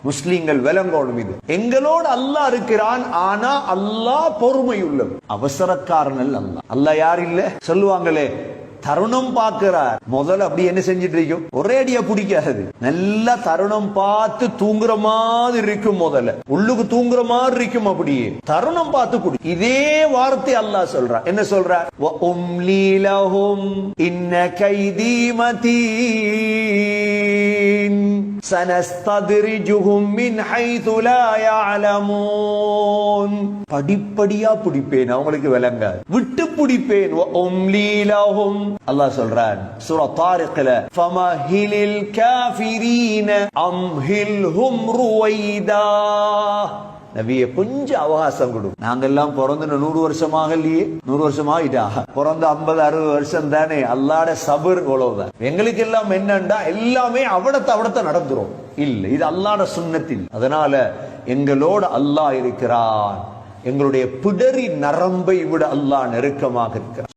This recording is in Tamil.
முஸ்லிம்கள் விளங்கணும். இது எங்களோடு அல்லாஹ் இருக்கிறான். ஆனா அல்லாஹ் பொறுமை உள்ளது, அவசரக்காரன் அல்ல. அல்லாஹ் யார் இல்ல சொல்லுவாங்களே, தருணம் பார்க்கிறார். முதல்ல அப்படி என்ன செஞ்சிட்டு இருக்கும், ஒரே அடியா பிடிக்காது. நல்லா தருணம் பார்த்து தூங்குற மாதிரி இருக்கும். முதல்ல உள்ளுக்கு தூங்குற மாதிரி இருக்கும். அப்படியே தருணம் பார்த்து குடி. இதே வார்த்தை அல்லாஹ் சொல்றார். என்ன சொல்றார்? வ உம்லி லஹும் இன்ன கைதி மதீன் சனஸ்தத்ரிஜுஹும் மின் ஹைது லா யஅலமூன். படிப்படியா பிடிப்பேன், அவங்களுக்கு விளங்காது. விட்டு பிடிப்பேன். வ உம்லி லஹும் அல்லாஹ் சொல்றான் சூரா தாரிக்ல, ஃபமஹிலில் காஃபிரீன அம்ஹில்ஹும் ருவைதா. நபியே கொஞ்சம் அவகாசம் கொடு. நாங்கெல்லாம் பிறந்து 100 வருஷமாக இல்லையே, 100 வருஷம் ஆயிட்டா. பிறந்த 50-60 வருஷம் தானே. அல்லாட சபர் இவ்வளவுதான். எங்களுக்கு எல்லாம் என்னண்டா எல்லாமே அவடத்தை நடந்துரும். இல்ல, இது அல்லாட சுன்னத்தில். அதனால எங்களோட அல்லாஹ் இருக்கிறான். எங்களுடைய பிடரி நரம்பை விட அல்லாஹ் நெருக்கமாக இருக்கிறான்.